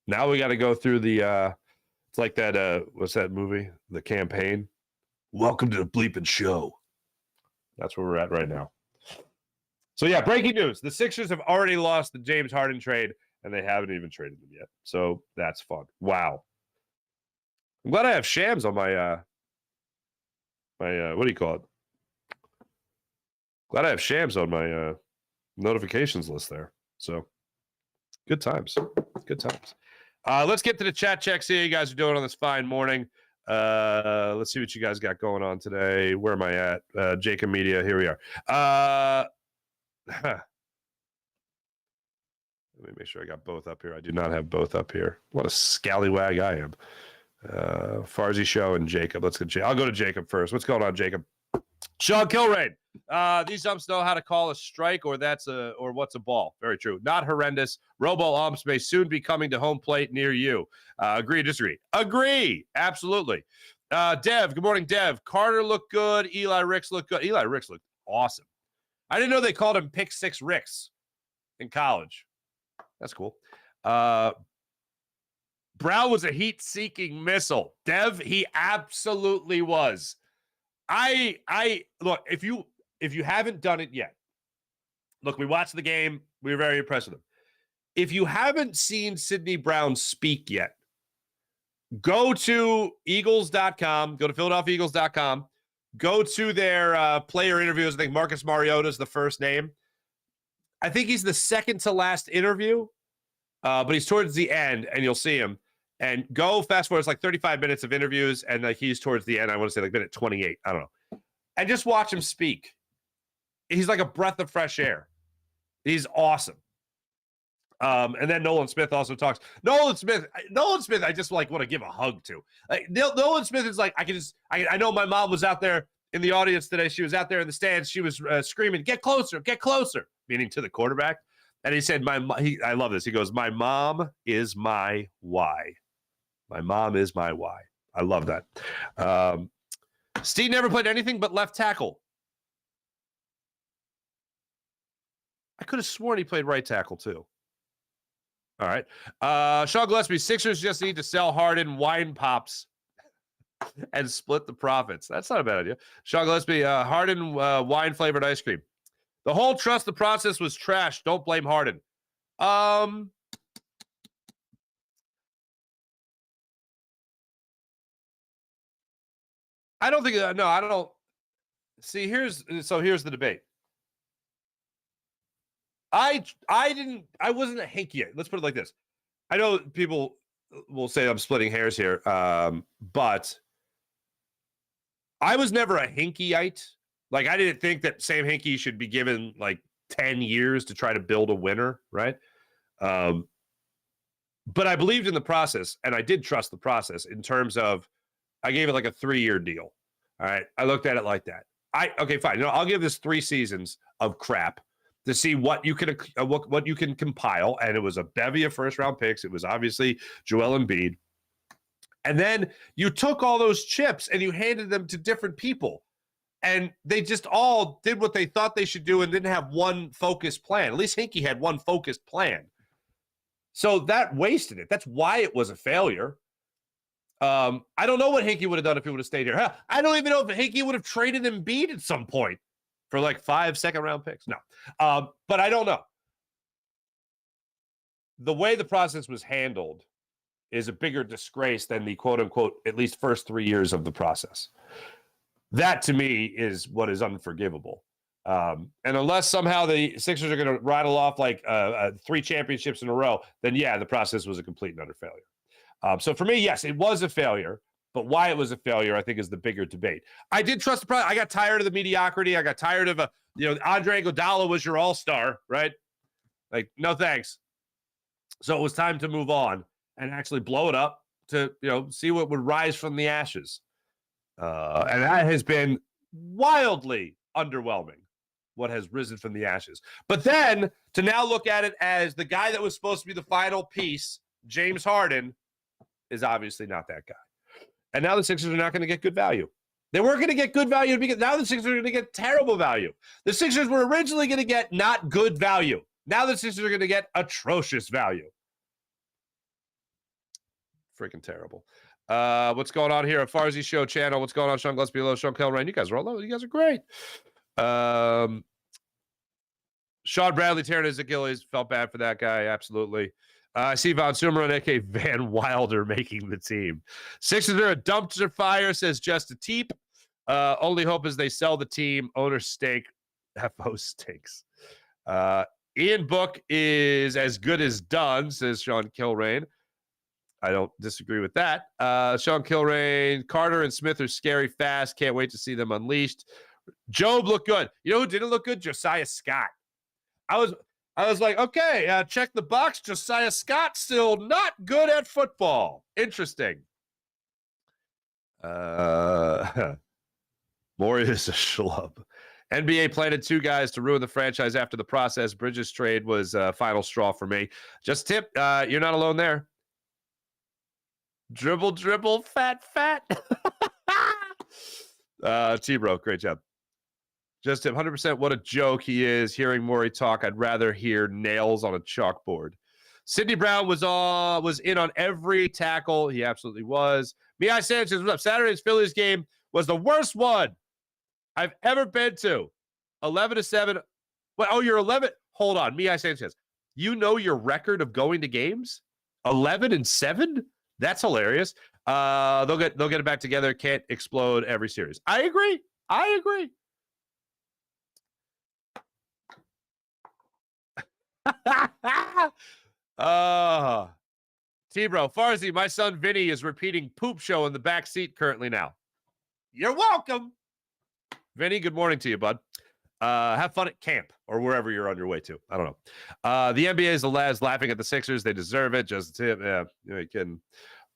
Speaker 1: Now we got to go through the it's like that what's that movie? The Campaign. Welcome to the bleeping show. That's where we're at right now. So yeah, breaking news. The Sixers have already lost the James Harden trade, and they haven't even traded him yet. So that's fun. Wow. I'm glad I have Shams on my what do you call it? Glad I have Shams on my notifications list there. So good times. Good times. Let's get to the chat check. See how you guys are doing on this fine morning. Let's see what you guys got going on today. Where am I at? JAKIB Media. Here we are. Let me make sure I got both up here. I do not have both up here. What a scallywag I am. Farzy Show and JAKIB. Let's get I'll go to JAKIB first. What's going on, JAKIB? Sean Kilrain. These umps know how to call a strike or what's a ball. Very true. Not horrendous. Robo umps may soon be coming to home plate near you. Agree or disagree? Agree. Absolutely. Dev. Good morning, Dev. Carter looked good. Eli Ricks looked good. Eli Ricks looked awesome. I didn't know they called him Pick Six Ricks in college. That's cool. Brown was a heat-seeking missile. Dev, he absolutely was. I look, if you haven't done it yet, look, we watched the game. We were very impressed with him. If you haven't seen Sidney Brown speak yet, go to Eagles.com, go to PhiladelphiaEagles.com, go to their player interviews. I think Marcus Mariota is the first name. I think he's the second to last interview, but he's towards the end, and you'll see him. And go fast forward. It's like 35 minutes of interviews, and like he's towards the end. I want to say like minute 28. I don't know. And just watch him speak. He's like a breath of fresh air. He's awesome. And then Nolan Smith also talks. Nolan Smith, I just like want to give a hug to. Like Nolan Smith is like, I know my mom was out there in the audience today. She was out there in the stands. She was screaming, "Get closer, get closer," meaning to the quarterback. And he said, I love this. He goes, "My mom is my why. My mom is my why." I love that. Steve never played anything but left tackle. I could have sworn he played right tackle too. All right. Sean Gillespie, Sixers just need to sell Harden wine pops and split the profits. That's not a bad idea. Sean Gillespie, Harden wine-flavored ice cream. The whole trust the process was trash. Don't blame Harden. I don't think no, I don't see. Here's the debate. I wasn't a Hinkie. Let's put it like this. I know people will say I'm splitting hairs here, but I was never a Hinkieite. Like, I didn't think that Sam Hinkie should be given like 10 years to try to build a winner, right? But I believed in the process, and I did trust the process in terms of I gave it like a 3-year deal. All right. I looked at it like that. Okay, fine. You know, I'll give this 3 seasons of crap to see what you can what you can compile. And it was a bevy of first-round picks. It was obviously Joel Embiid. And then you took all those chips and you handed them to different people. And they just all did what they thought they should do and didn't have one focused plan. At least Hinkie had one focused plan. So that wasted it. That's why it was a failure. I don't know what Hinkie would have done if he would have stayed here. Hell, I don't even know if Hinkie would have traded Embiid at some point for like 5 second-round picks. No. But I don't know. The way the process was handled is a bigger disgrace than the quote-unquote at least first 3 years of the process. That, to me, is what is unforgivable. And unless somehow the Sixers are going to rattle off like 3 championships in a row, then, yeah, the process was a complete and utter failure. So for me, yes, it was a failure. But why it was a failure, I think, is the bigger debate. I did trust the process. I got tired of the mediocrity. I got tired of Andre Iguodala was your all-star, right? Like, no thanks. So it was time to move on and actually blow it up, to, see what would rise from the ashes. And that has been wildly underwhelming, what has risen from the ashes. But then to now look at it as the guy that was supposed to be the final piece, James Harden, is obviously not that guy. And now the Sixers are not going to get good value. They weren't going to get good value because now the Sixers are going to get terrible value. The Sixers were originally going to get not good value. Now the Sixers are going to get atrocious value. Freaking terrible. What's going on here? A Farzi Show channel. What's going on? Sean Gillespie, hello. Sean Kelrain. You guys are all. You guys are great. Sean Bradley tearing his Achilles. Felt bad for that guy. Absolutely. I see Von Sumer, a.k.a. Van Wilder, making the team. Sixers are a dumpster fire, says Just a Teep. Only hope is they sell the team. Owner stake. FO stinks. Ian Book is as good as done, says Sean Kilrain. I don't disagree with that. Sean Kilrain, Carter and Smith are scary fast. Can't wait to see them unleashed. Job looked good. You know who didn't look good? Josiah Scott. I was like, okay, check the box. Josiah Scott still not good at football. Interesting. More is a schlub. NBA planted two guys to ruin the franchise after the process. Bridges trade was final straw for me. Just tip, you're not alone there. Dribble, dribble, fat, fat. T-Bro, great job. Just tip, 100% what a joke he is. Hearing Morey talk, I'd rather hear nails on a chalkboard. Sidney Brown was in on every tackle. He absolutely was. Mihai Sanchez, what's up? Saturday's Phillies game was the worst one I've ever been to. 11-7. What? Oh, you're 11. Hold on, Mihai Sanchez. You know your record of going to games? 11-7? That's hilarious. They'll get it back together. Can't explode every series. I agree. T-Bro, Farzi, my son Vinny is repeating Poop Show in the back seat currently now. You're welcome. Vinny, good morning to you, bud. Have fun at camp or wherever you're on your way to. I don't know. The NBA is the lads laughing at the Sixers. They deserve it. Just a tip. Yeah, you're kidding.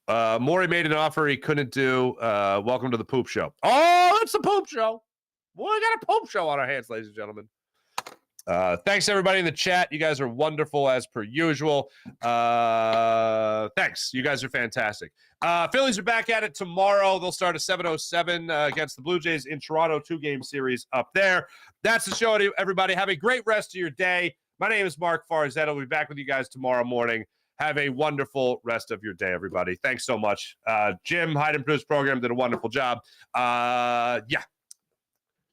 Speaker 1: Morey made an offer he couldn't do. Welcome to the Poop Show. Oh, it's the Poop Show. Boy, we got a Poop Show on our hands, ladies and gentlemen. Thanks, everybody in the chat. You guys are wonderful as per usual. Thanks. You guys are fantastic. Phillies are back at it tomorrow. They'll start at 7:07 against the Blue Jays in Toronto. 2-game series up there. That's the show, everybody. Have a great rest of your day. My name is Mark Farzetta. We'll be back with you guys tomorrow morning. Have a wonderful rest of your day, everybody. Thanks so much. Jim, Hyde and Produce program did a wonderful job. Yeah.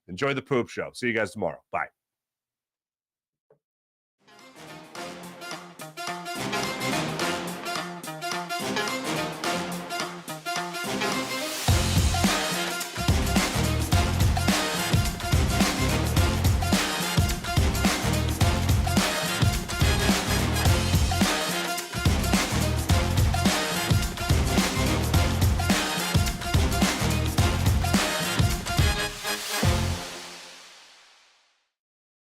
Speaker 1: Enjoy the Poop Show. See you guys tomorrow. Bye.